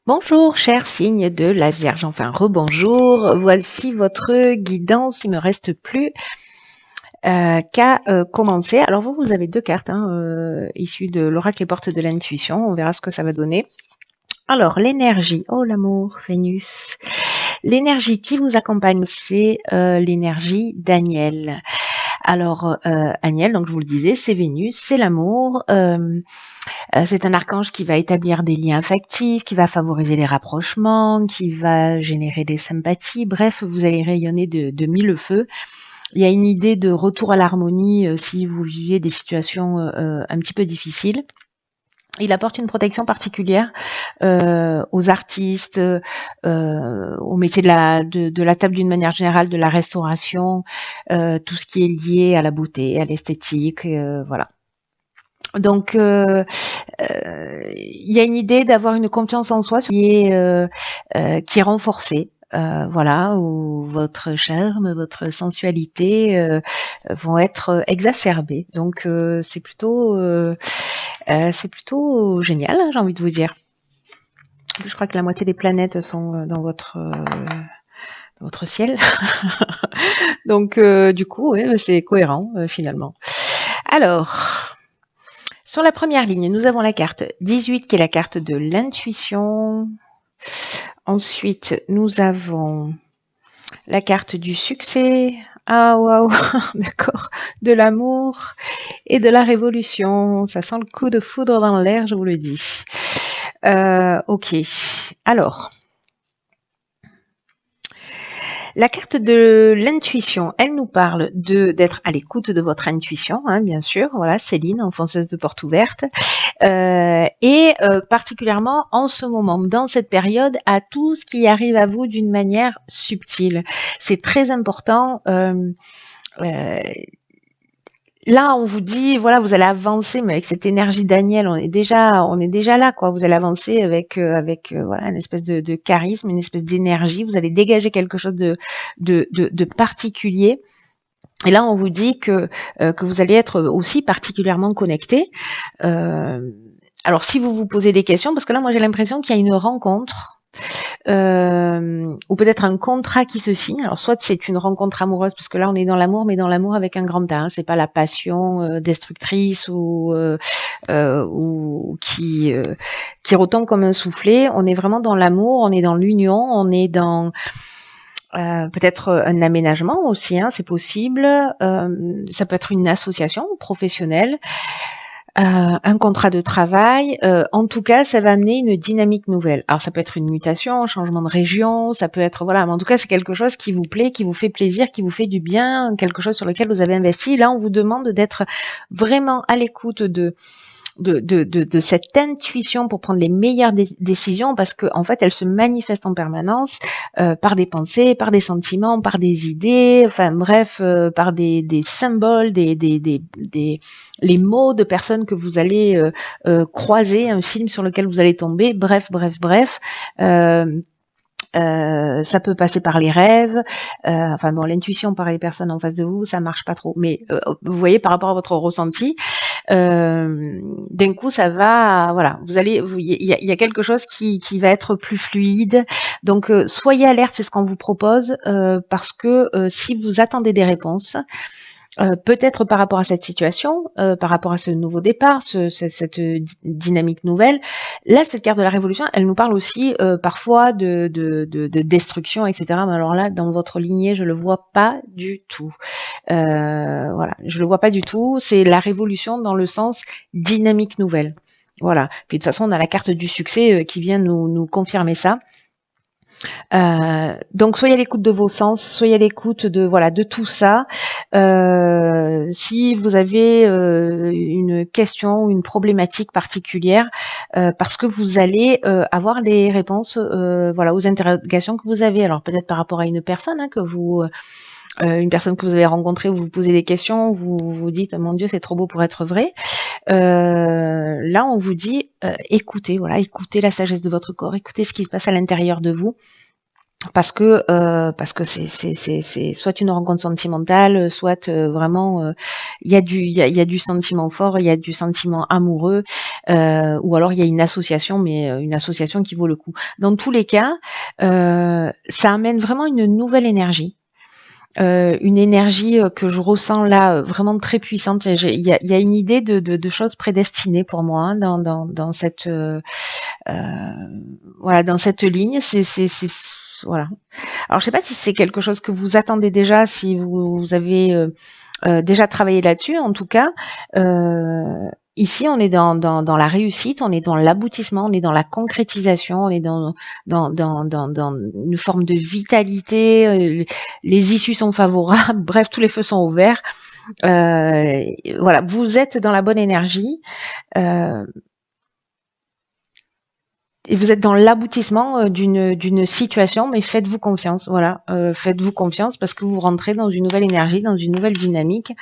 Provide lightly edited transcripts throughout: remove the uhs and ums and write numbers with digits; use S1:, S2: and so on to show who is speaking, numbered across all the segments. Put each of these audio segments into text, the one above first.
S1: Bonjour, cher signe de la Vierge, enfin rebonjour, voici votre guidance, il me reste plus qu'à commencer. Alors vous avez deux cartes issues de l'oracle et portes de l'intuition, on verra ce que ça va donner. Alors l'énergie, oh l'amour, Vénus, l'énergie qui vous accompagne, c'est l'énergie d'Aniel. Alors Aniel, donc je vous le disais, c'est Vénus, c'est l'amour. C'est un archange qui va établir des liens affectifs, qui va favoriser les rapprochements, qui va générer des sympathies. Bref, vous allez rayonner de mille feux. Il y a une idée de retour à l'harmonie si vous viviez des situations un petit peu difficiles. Il apporte une protection particulière aux artistes, au métier de la table d'une manière générale, de la restauration, tout ce qui est lié à la beauté, à l'esthétique, voilà. Donc, il y a une idée d'avoir une confiance en soi qui est renforcée. Voilà, où votre charme, votre sensualité vont être exacerbées. Donc c'est plutôt génial, j'ai envie de vous dire. Je crois que la moitié des planètes sont dans votre ciel. Donc du coup, ouais, c'est cohérent finalement. Alors. Sur la première ligne, nous avons la carte 18 qui est la carte de l'intuition. Ensuite, nous avons la carte du succès. Ah waouh, d'accord. De l'amour et de la révolution. Ça sent le coup de foudre dans l'air, je vous le dis. Ok. Alors, la carte de l'intuition, elle nous parle d'être à l'écoute de votre intuition, hein, bien sûr. Voilà, Céline, enfonceuse de porte ouverte. Particulièrement en ce moment, dans cette période, à tout ce qui arrive à vous d'une manière subtile. C'est très important. Là, on vous dit, voilà, vous allez avancer, mais avec cette énergie Daniel, on est déjà là, quoi. Vous allez avancer avec voilà, une espèce de charisme, une espèce d'énergie. Vous allez dégager quelque chose de particulier. Et là, on vous dit que vous allez être aussi particulièrement connecté. Alors, si vous vous posez des questions, parce que là, moi, j'ai l'impression qu'il y a une rencontre ou peut-être un contrat qui se signe. Alors, soit c'est une rencontre amoureuse, parce que là, on est dans l'amour, mais dans l'amour avec un grand A. Hein. C'est pas la passion destructrice ou qui retombe comme un soufflet. On est vraiment dans l'amour, on est dans l'union, on est dans peut-être un aménagement aussi, hein, c'est possible. Ça peut être une association professionnelle, un contrat de travail. En tout cas, ça va amener une dynamique nouvelle. Alors, ça peut être une mutation, un changement de région, ça peut être voilà. Mais en tout cas, c'est quelque chose qui vous plaît, qui vous fait plaisir, qui vous fait du bien, quelque chose sur lequel vous avez investi. Là, on vous demande d'être vraiment à l'écoute de cette intuition pour prendre les meilleures décisions parce que en fait elle se manifeste en permanence par des pensées, par des sentiments, par des idées, enfin bref, par des symboles, les mots de personnes que vous allez croiser, un film sur lequel vous allez tomber, bref. Ça peut passer par les rêves, enfin bon, l'intuition par les personnes en face de vous, ça marche pas trop. Mais vous voyez, par rapport à votre ressenti, d'un coup, ça va, voilà, il y a quelque chose qui va être plus fluide. Donc, soyez alerte, c'est ce qu'on vous propose, parce que si vous attendez des réponses, peut-être par rapport à cette situation, par rapport à ce nouveau départ, cette dynamique nouvelle. Là, cette carte de la révolution, elle nous parle aussi parfois de destruction, etc. Mais alors là, dans votre lignée, je le vois pas du tout. Voilà, je le vois pas du tout. C'est la révolution dans le sens dynamique nouvelle. Voilà. Puis de toute façon, on a la carte du succès qui vient nous confirmer ça. Donc soyez à l'écoute de vos sens, soyez à l'écoute de tout ça. Si vous avez une question ou une problématique particulière, parce que vous allez avoir des réponses aux interrogations que vous avez. Alors peut-être par rapport à une personne une personne que vous avez rencontrée, vous vous posez des questions, vous vous dites mon Dieu c'est trop beau pour être vrai. Là on vous dit écoutez la sagesse de votre corps, écoutez ce qui se passe à l'intérieur de vous. parce que c'est soit une rencontre sentimentale, soit vraiment il y a du sentiment fort, il y a du sentiment amoureux, ou alors il y a une association, mais une association qui vaut le coup. Dans tous les cas, ça amène vraiment une nouvelle énergie. Une énergie que je ressens là vraiment très puissante. Il y a une idée de choses prédestinées pour moi, hein, dans cette voilà, dans cette ligne. Voilà. Alors je sais pas si c'est quelque chose que vous attendez déjà, si vous avez déjà travaillé là-dessus. En tout cas, ici on est dans la réussite, on est dans l'aboutissement, on est dans la concrétisation, on est dans une forme de vitalité. Les issues sont favorables. Bref, tous les feux sont ouverts. Voilà, vous êtes dans la bonne énergie. Et vous êtes dans l'aboutissement d'une situation, mais faites-vous confiance, voilà, faites-vous confiance parce que vous rentrez dans une nouvelle énergie, dans une nouvelle dynamique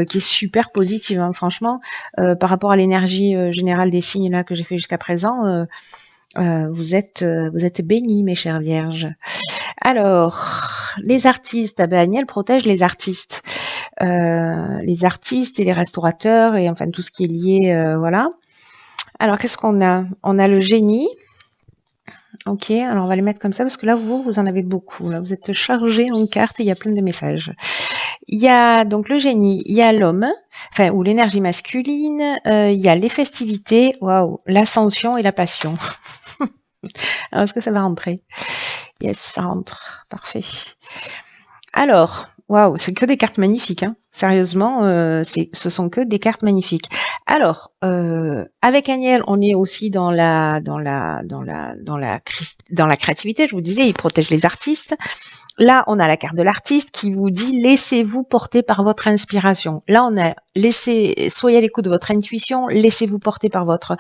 S1: qui est super positive, hein, franchement, par rapport à l'énergie générale des signes là que j'ai fait jusqu'à présent, vous êtes bénis, mes chères vierges. Alors, les artistes, Agnelle protège les artistes et les restaurateurs et enfin tout ce qui est lié, voilà. Alors, qu'est-ce qu'on a? On a le génie. Ok, alors on va les mettre comme ça parce que là, vous en avez beaucoup. Là, vous êtes chargé en cartes et il y a plein de messages. Il y a donc le génie, il y a l'homme, enfin, ou l'énergie masculine, il y a les festivités, waouh, l'ascension et la passion. Alors, est-ce que ça va rentrer? Yes, ça rentre. Parfait. Alors, waouh, c'est que des cartes magnifiques, hein. Sérieusement, ce sont que des cartes magnifiques. Alors, avec Agnelle, on est aussi dans la créativité. Je vous disais, il protège les artistes. Là, on a la carte de l'artiste qui vous dit laissez-vous porter par votre inspiration. Là, on a soyez à l'écoute de votre intuition, laissez-vous porter par votre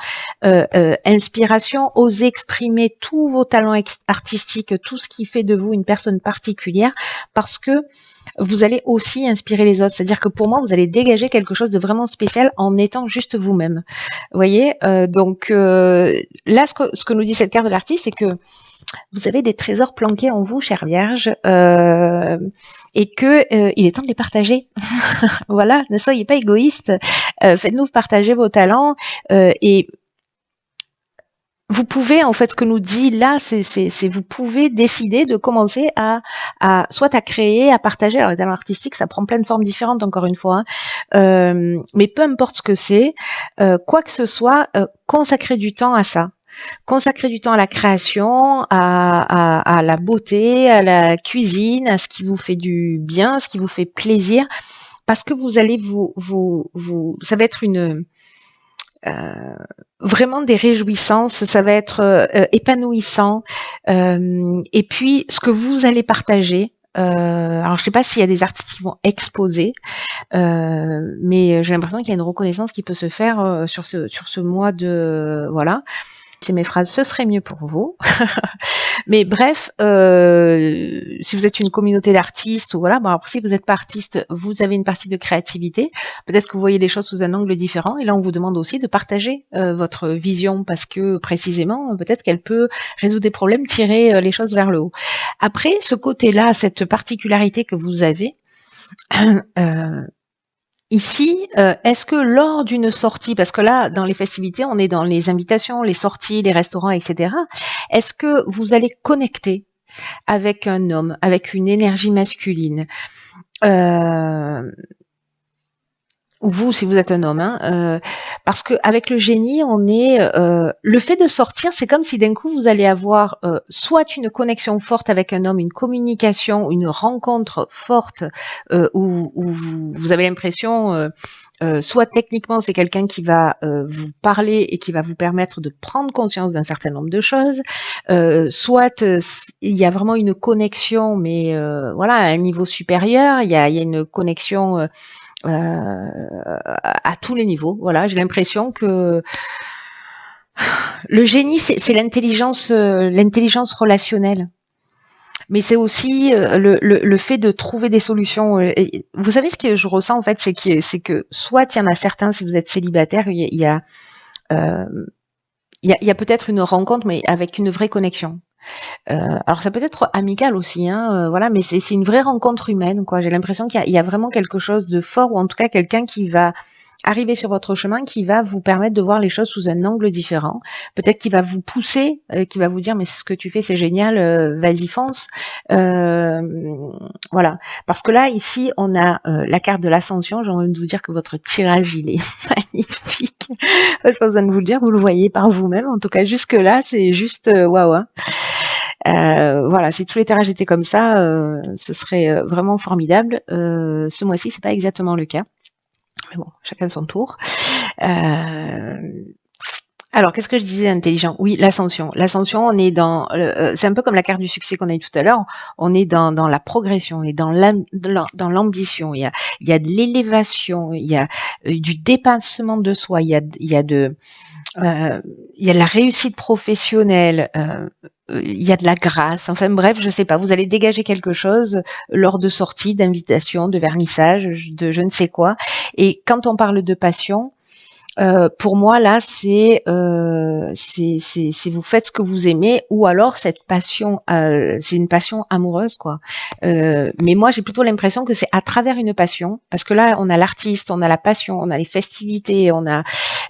S1: inspiration, osez exprimer tous vos talents artistiques, tout ce qui fait de vous une personne particulière, parce que vous allez aussi inspirer les autres. C'est-à-dire que pour moi, vous allez dégager quelque chose de vraiment spécial en étant juste vous-même. Vous voyez, donc là, ce que nous dit cette carte de l'artiste, c'est que vous avez des trésors planqués en vous, chère Vierge, et que il est temps de les partager. Voilà, ne soyez pas égoïste. Faites-nous partager vos talents et vous pouvez, en fait, ce que nous dit là, c'est vous pouvez décider de commencer soit à créer, à partager. Alors, les talents artistiques, ça prend plein de formes différentes, encore une fois, hein. Mais peu importe ce que c'est, quoi que ce soit, consacrez du temps à ça. Consacrez du temps à la création, à la beauté, à la cuisine, à ce qui vous fait du bien, ce qui vous fait plaisir, parce que vous allez ça va être vraiment des réjouissances, ça va être épanouissant, et puis ce que vous allez partager. Alors je sais pas s'il y a des artistes qui vont exposer, mais j'ai l'impression qu'il y a une reconnaissance qui peut se faire sur ce mois de voilà. C'est mes phrases, ce serait mieux pour vous. Mais bref, si vous êtes une communauté d'artistes, ou voilà, bon après si vous n'êtes pas artiste, vous avez une partie de créativité. Peut-être que vous voyez les choses sous un angle différent. Et là, on vous demande aussi de partager votre vision parce que précisément, peut-être qu'elle peut résoudre des problèmes, tirer les choses vers le haut. Après, ce côté-là, cette particularité que vous avez. Ici, est-ce que lors d'une sortie, parce que là, dans les festivités, on est dans les invitations, les sorties, les restaurants, etc. Est-ce que vous allez connecter avec un homme, avec une énergie masculine ou vous, si vous êtes un homme, hein, parce que avec le génie, on est le fait de sortir, c'est comme si d'un coup vous allez avoir soit une connexion forte avec un homme, une communication, une rencontre forte où vous avez l'impression, soit techniquement c'est quelqu'un qui va vous parler et qui va vous permettre de prendre conscience d'un certain nombre de choses, soit il y a vraiment une connexion, mais voilà, à un niveau supérieur, il y a une connexion à tous les niveaux. Voilà, j'ai l'impression que le génie, c'est l'intelligence relationnelle. Mais c'est aussi le fait de trouver des solutions. Et vous savez ce que je ressens en fait, c'est que soit il y en a certains, si vous êtes célibataire, il y a peut-être une rencontre, mais avec une vraie connexion. Alors ça peut être amical aussi, hein, voilà, mais c'est une vraie rencontre humaine, quoi. J'ai l'impression qu'il y a vraiment quelque chose de fort, ou en tout cas quelqu'un qui va arriver sur votre chemin, qui va vous permettre de voir les choses sous un angle différent. Peut-être qu'il va vous pousser, qui va vous dire mais ce que tu fais c'est génial, vas-y fonce. Voilà, parce que là ici on a la carte de l'ascension. J'ai envie de vous dire que votre tirage il est magnifique. Je n'ai pas besoin de vous le dire, vous le voyez par vous-même. En tout cas jusque là c'est juste waouh. Hein. Voilà, si tous les tirages étaient comme ça, ce serait vraiment formidable. Ce mois-ci, c'est pas exactement le cas. Mais bon, chacun son tour. Alors, qu'est-ce que je disais intelligent? Oui, l'ascension. L'ascension, on est dans... c'est un peu comme la carte du succès qu'on a eu tout à l'heure. On est dans la progression, on est dans l'ambition. Il y a de l'élévation, il y a du dépassement de soi, il y a de la réussite professionnelle, il y a de la grâce, enfin bref, je sais pas, vous allez dégager quelque chose lors de sorties, d'invitations, de vernissage, de je ne sais quoi. Et quand on parle de passion, pour moi là, c'est vous faites ce que vous aimez, ou alors cette passion, c'est une passion amoureuse, quoi. Mais moi, j'ai plutôt l'impression que c'est à travers une passion, parce que là, on a l'artiste, on a la passion, on a les festivités, on a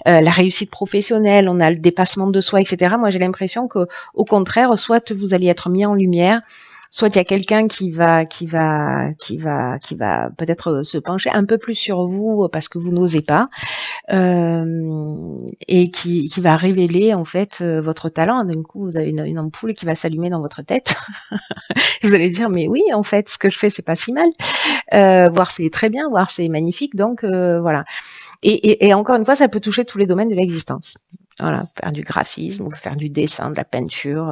S1: la réussite professionnelle, on a le dépassement de soi, etc. Moi, j'ai l'impression que, au contraire, soit vous allez être mis en lumière, soit il y a quelqu'un qui va peut-être se pencher un peu plus sur vous parce que vous n'osez pas, et qui va révéler en fait votre talent. D'un coup, vous avez une ampoule qui va s'allumer dans votre tête. Vous allez dire mais oui, en fait, ce que je fais c'est pas si mal, voire c'est très bien, voire c'est magnifique. Donc voilà. Et encore une fois, ça peut toucher tous les domaines de l'existence. Voilà, faire du graphisme, ou faire du dessin, de la peinture,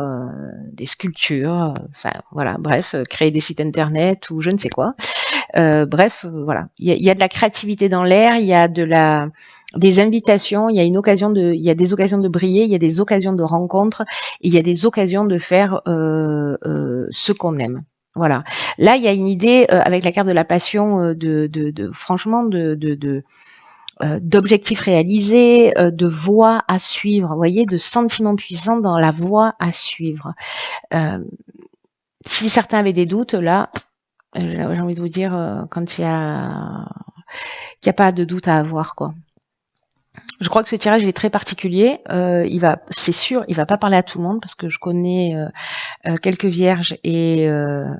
S1: des sculptures, enfin voilà, bref, créer des sites internet ou je ne sais quoi. Bref, voilà, il y a de la créativité dans l'air, il y a des invitations, il y a des occasions de briller, il y a des occasions de rencontres, et il y a des occasions de faire ce qu'on aime. Voilà. Là, il y a une idée avec la carte de la passion, franchement, d'objectifs réalisés, de voies à suivre, vous voyez, de sentiments puissants dans la voie à suivre. Si certains avaient des doutes, là, j'ai envie de vous dire, quand il y a pas de doute à avoir, quoi. Je crois que ce tirage est très particulier. C'est sûr, il va pas parler à tout le monde parce que je connais quelques vierges et elles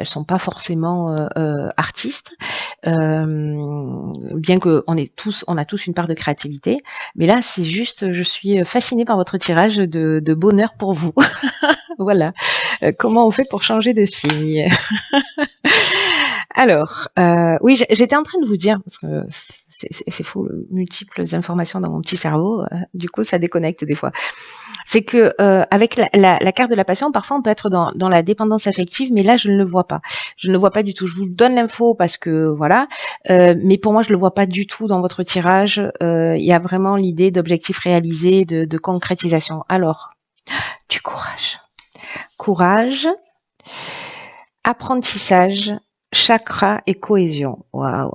S1: sont pas forcément artistes, bien que on a tous une part de créativité. Mais là, c'est juste, je suis fascinée par votre tirage de bonheur pour vous. Voilà. Comment on fait pour changer de signe? Alors, oui, j'étais en train de vous dire, parce que c'est fou, multiples informations dans mon petit cerveau, du coup ça déconnecte des fois. C'est que avec la carte de la passion, parfois on peut être dans la dépendance affective, mais là je ne le vois pas. Je ne le vois pas du tout. Je vous donne l'info parce que voilà, mais pour moi je le vois pas du tout dans votre tirage. Il y a vraiment l'idée d'objectifs réalisés, de concrétisation. Alors, du courage. Courage, apprentissage, chakra et cohésion. Waouh.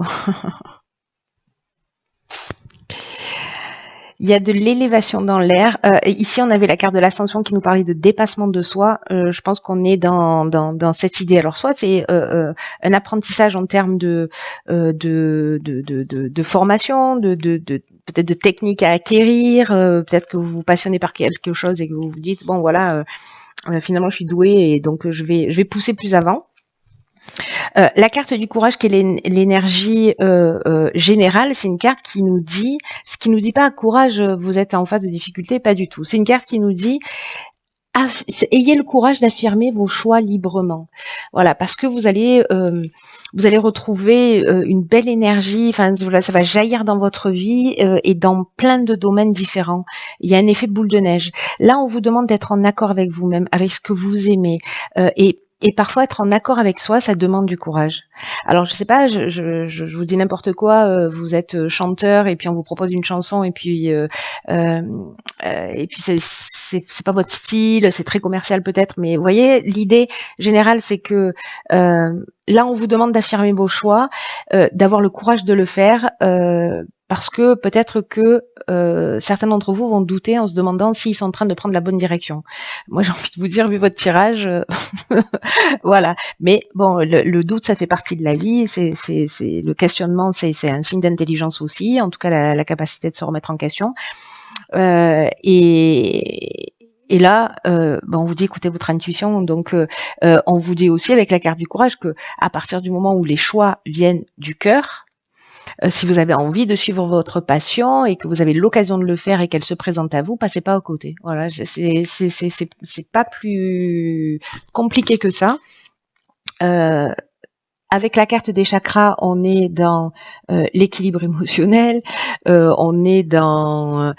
S1: Il y a de l'élévation dans l'air. Ici, on avait la carte de l'ascension qui nous parlait de dépassement de soi. Je pense qu'on est dans cette idée. Alors, soit c'est un apprentissage en termes de formation, peut-être de techniques à acquérir. Peut-être que vous vous passionnez par quelque chose et que vous vous dites bon voilà, finalement je suis douée et donc je vais pousser plus avant. La carte du courage, qui est l'énergie générale, c'est une carte qui nous dit, ce qui nous dit pas courage, vous êtes en phase de difficulté, pas du tout. C'est une carte qui nous dit ayez le courage d'affirmer vos choix librement. Voilà, parce que vous allez retrouver une belle énergie. Enfin, voilà, ça va jaillir dans votre vie et dans plein de domaines différents. Il y a un effet boule de neige. Là, on vous demande d'être en accord avec vous-même, avec ce que vous aimez, et parfois être en accord avec soi, ça demande du courage. Alors je sais pas, je vous dis n'importe quoi. Vous êtes chanteur et puis on vous propose une chanson et puis c'est pas votre style, c'est très commercial peut-être, mais vous voyez, l'idée générale c'est que là on vous demande d'affirmer vos choix, d'avoir le courage de le faire. parce que peut-être que certains d'entre vous vont douter en se demandant s'ils sont en train de prendre la bonne direction. Moi, j'ai envie de vous dire, vu votre tirage, voilà. Mais bon, le doute, ça fait partie de la vie. C'est le questionnement, c'est un signe d'intelligence aussi. En tout cas, la capacité de se remettre en question. Et là, on vous dit écoutez votre intuition. Donc, on vous dit aussi avec la carte du courage que à partir du moment où les choix viennent du cœur, si vous avez envie de suivre votre passion et que vous avez l'occasion de le faire et qu'elle se présente à vous, passez pas à côté. Voilà, c'est pas plus compliqué que ça. Avec la carte des chakras, on est dans l'équilibre émotionnel, on est dans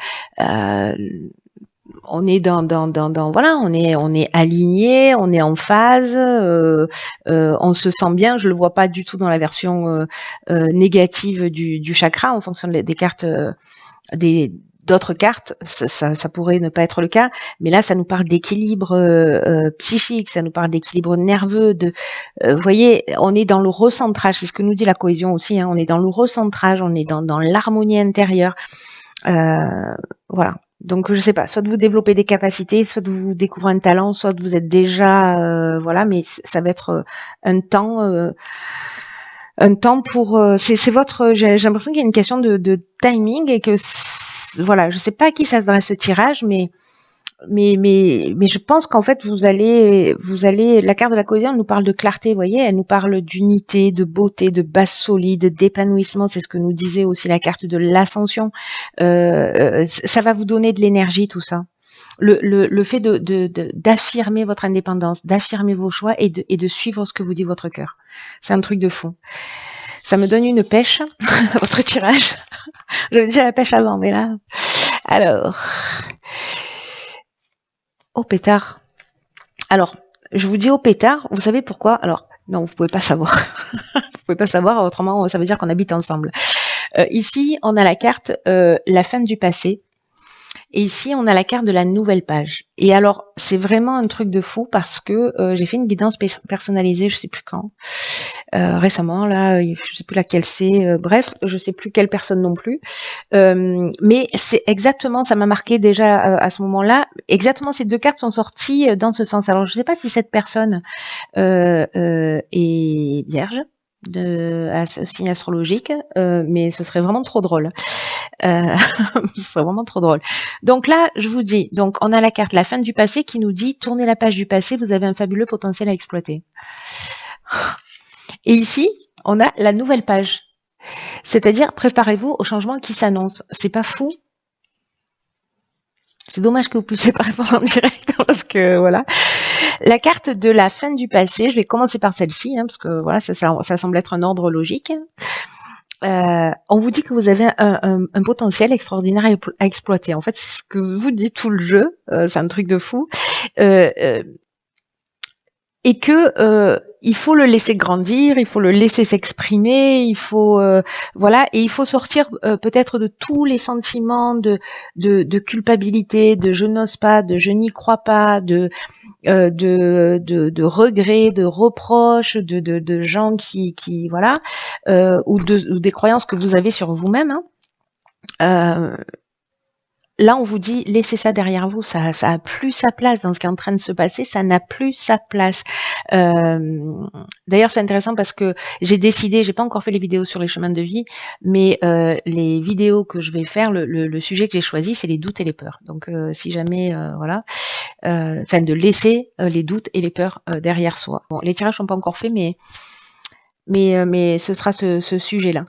S1: voilà, on est aligné, on est en phase, on se sent bien. Je le vois pas du tout dans la version négative du chakra en fonction des cartes d'autres cartes, ça pourrait ne pas être le cas, mais là ça nous parle d'équilibre psychique, ça nous parle d'équilibre nerveux, vous voyez, on est dans le recentrage, c'est ce que nous dit la cohésion aussi, hein, on est dans le recentrage, on est dans l'harmonie intérieure, voilà. Donc je sais pas, soit de vous développer des capacités, soit de vous découvrir un talent, soit de vous êtes déjà voilà, mais ça va être un temps pour c'est votre j'ai l'impression qu'il y a une question de timing et que voilà, je sais pas à qui ça s'adresse ce tirage, mais je pense qu'en fait vous allez la carte de la cohésion nous parle de clarté, vous voyez, elle nous parle d'unité, de beauté, de base solide, d'épanouissement, c'est ce que nous disait aussi la carte de l'ascension. Ça va vous donner de l'énergie, tout ça. Le fait d'affirmer votre indépendance, d'affirmer vos choix et de suivre ce que vous dit votre cœur. C'est un truc de fou. Ça me donne une pêche, votre tirage. J'avais déjà la pêche avant, mais là... Alors... Au pétard. Alors, je vous dis au pétard, vous savez pourquoi? Alors, non, vous pouvez pas savoir. Vous pouvez pas savoir, autrement ça veut dire qu'on habite ensemble. Ici, on a la carte la fin du passé. Et ici, on a la carte de la nouvelle page. Et alors, c'est vraiment un truc de fou parce que j'ai fait une guidance personnalisée, je sais plus quand, récemment, là, je sais plus laquelle c'est, bref, je sais plus quelle personne non plus. Mais c'est exactement, ça m'a marqué déjà à ce moment-là, exactement ces deux cartes sont sorties dans ce sens. Alors, je sais pas si cette personne est vierge, signe astrologique, mais ce serait vraiment trop drôle. Ce serait vraiment trop drôle. Donc là, je vous dis, donc on a la carte la fin du passé qui nous dit tournez la page du passé, vous avez un fabuleux potentiel à exploiter. Et ici, on a la nouvelle page. C'est-à-dire, préparez-vous au changement qui s'annonce. C'est pas fou? C'est dommage que vous puissiez pas répondre en direct parce que voilà. La carte de la fin du passé, je vais commencer par celle-ci, hein, parce que voilà, ça semble être un ordre logique. On vous dit que vous avez un potentiel extraordinaire à exploiter. En fait, c'est ce que vous dit tout le jeu. C'est un truc de fou. Et que il faut le laisser grandir, il faut le laisser s'exprimer, il faut voilà, et il faut sortir peut-être de tous les sentiments de culpabilité, de je n'ose pas, de je n'y crois pas, de regrets, de reproches, de gens qui voilà, ou des croyances que vous avez sur vous-même. Hein. Là, on vous dit, laissez ça derrière vous, ça a plus sa place dans ce qui est en train de se passer, ça n'a plus sa place. D'ailleurs, c'est intéressant parce que j'ai décidé, j'ai pas encore fait les vidéos sur les chemins de vie, mais les vidéos que je vais faire, le sujet que j'ai choisi, c'est les doutes et les peurs. Donc, si jamais, voilà, enfin, de laisser les doutes et les peurs derrière soi. Bon, les tirages sont pas encore faits, mais ce sera ce sujet-là.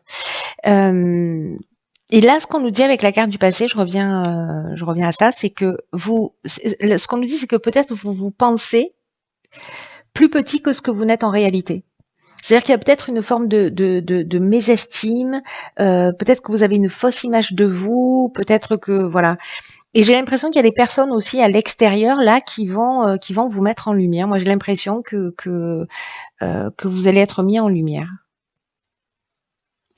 S1: Et là, ce qu'on nous dit avec la carte du passé, je reviens à ça, c'est que ce qu'on nous dit, c'est que peut-être vous pensez plus petit que ce que vous n'êtes en réalité. C'est-à-dire qu'il y a peut-être une forme de mésestime, peut-être que vous avez une fausse image de vous, peut-être que voilà. Et j'ai l'impression qu'il y a des personnes aussi à l'extérieur là qui vont vous mettre en lumière. Moi, j'ai l'impression que vous allez être mis en lumière.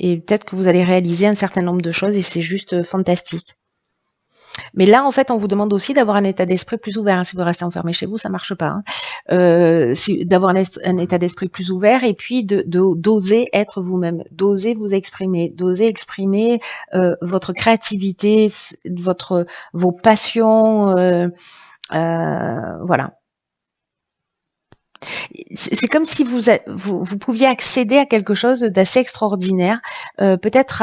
S1: Et peut-être que vous allez réaliser un certain nombre de choses et c'est juste fantastique. Mais là, en fait, on vous demande aussi d'avoir un état d'esprit plus ouvert, hein. Si vous restez enfermé chez vous, ça marche pas, hein. D'avoir un état d'esprit plus ouvert et puis d'oser être vous-même, d'oser vous exprimer, d'oser exprimer votre créativité, vos passions, voilà. C'est comme si vous pouviez accéder à quelque chose d'assez extraordinaire, peut-être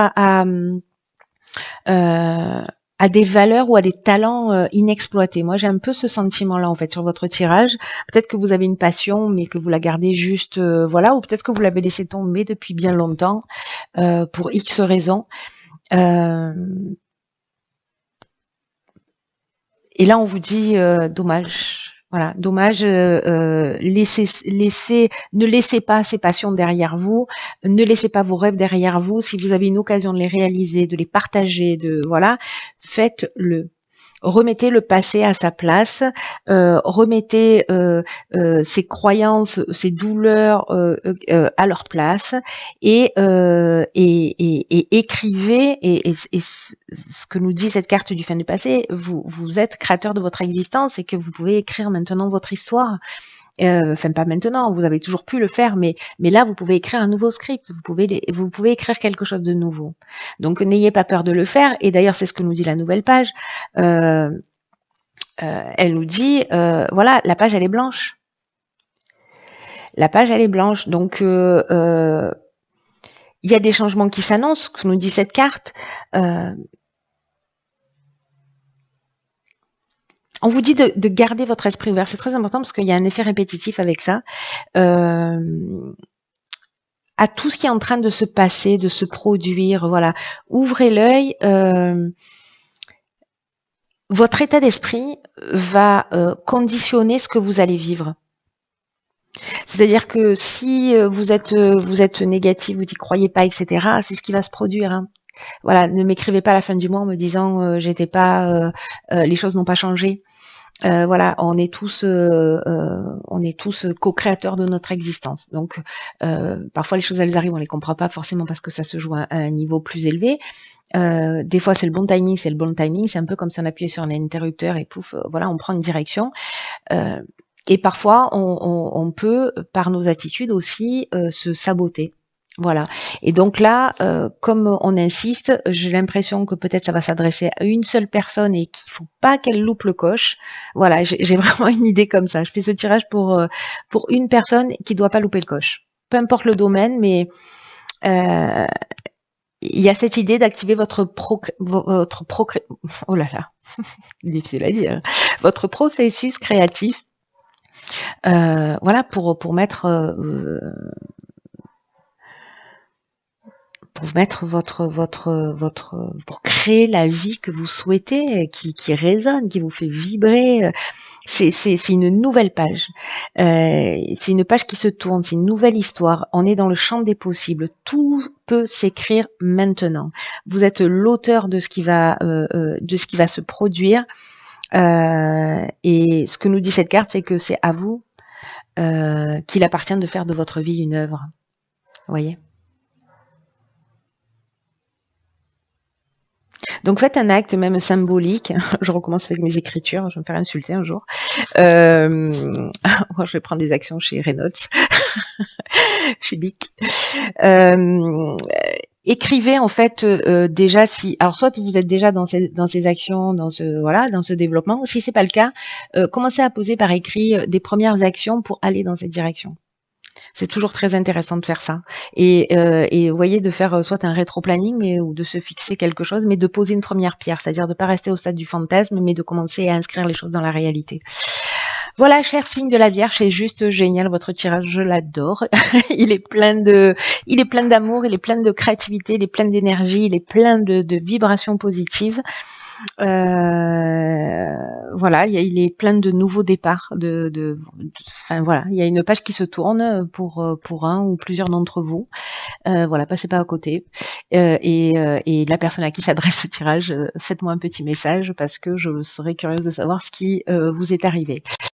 S1: à des valeurs ou à des talents inexploités. Moi, j'ai un peu ce sentiment-là, en fait, sur votre tirage. Peut-être que vous avez une passion, mais que vous la gardez juste, voilà, ou peut-être que vous l'avez laissé tomber depuis bien longtemps, pour X raisons. Et là, on vous dit, dommage. Voilà, dommage. Ne laissez pas ces passions derrière vous, ne laissez pas vos rêves derrière vous. Si vous avez une occasion de les réaliser, de les partager, voilà, faites-le. Remettez le passé à sa place, remettez ses croyances, ses douleurs à leur place et écrivez. Et ce que nous dit cette carte du fin du passé, vous êtes créateur de votre existence et que vous pouvez écrire maintenant votre histoire. Enfin, pas maintenant, vous avez toujours pu le faire, mais là, vous pouvez écrire un nouveau script, vous pouvez écrire quelque chose de nouveau. Donc, n'ayez pas peur de le faire. Et d'ailleurs, c'est ce que nous dit la nouvelle page. Elle nous dit, voilà, la page, elle est blanche. La page, elle est blanche. Donc, il y a des changements qui s'annoncent, que nous dit cette carte. On vous dit de garder votre esprit ouvert. C'est très important parce qu'il y a un effet répétitif avec ça. À tout ce qui est en train de se passer, de se produire, voilà. Ouvrez l'œil. Votre état d'esprit va conditionner ce que vous allez vivre. C'est-à-dire que si vous êtes négatif, vous n'y croyez pas, etc., c'est ce qui va se produire, hein. Voilà, ne m'écrivez pas à la fin du mois en me disant j'étais pas, les choses n'ont pas changé. Voilà, on est tous co-créateurs de notre existence. Donc, parfois les choses elles arrivent, on les comprend pas forcément parce que ça se joue à un niveau plus élevé. Des fois c'est le bon timing, c'est un peu comme si on appuyait sur un interrupteur et pouf, voilà, on prend une direction. Et parfois on peut, par nos attitudes aussi, se saboter. Voilà. Et donc là, comme on insiste, j'ai l'impression que peut-être ça va s'adresser à une seule personne et qu'il faut pas qu'elle loupe le coche. Voilà, j'ai vraiment une idée comme ça. Je fais ce tirage pour une personne qui doit pas louper le coche. Peu importe le domaine, mais il y a cette idée d'activer votre oh là là, difficile à dire, votre processus créatif. Voilà, pour mettre pour créer la vie que vous souhaitez, qui résonne, qui vous fait vibrer. C'est une nouvelle page. C'est une page qui se tourne, c'est une nouvelle histoire. On est dans le champ des possibles. Tout peut s'écrire maintenant. Vous êtes l'auteur de ce qui va se produire. Et ce que nous dit cette carte, c'est que c'est à vous qu'il appartient de faire de votre vie une œuvre. Vous voyez ? Donc faites un acte même symbolique. Je recommence avec mes écritures, je vais me faire insulter un jour. Je vais prendre des actions chez Reynolds, chez Bic. Écrivez en fait déjà si, alors soit vous êtes déjà dans ces actions, dans ce développement. Si c'est pas le cas, commencez à poser par écrit des premières actions pour aller dans cette direction. C'est toujours très intéressant de faire ça. Et vous voyez, de faire soit un rétro-planning, ou de se fixer quelque chose, mais de poser une première pierre, c'est-à-dire de ne pas rester au stade du fantasme, mais de commencer à inscrire les choses dans la réalité. Voilà, cher signe de la Vierge, c'est juste génial, votre tirage, je l'adore. Il est plein d'amour, il est plein de créativité, il est plein d'énergie, il est plein de vibrations positives. Voilà, il est plein de nouveaux départs, enfin voilà, il y a une page qui se tourne pour un ou plusieurs d'entre vous. Voilà, passez pas à côté. Et la personne à qui s'adresse ce tirage, faites-moi un petit message parce que je serais curieuse de savoir ce qui vous est arrivé.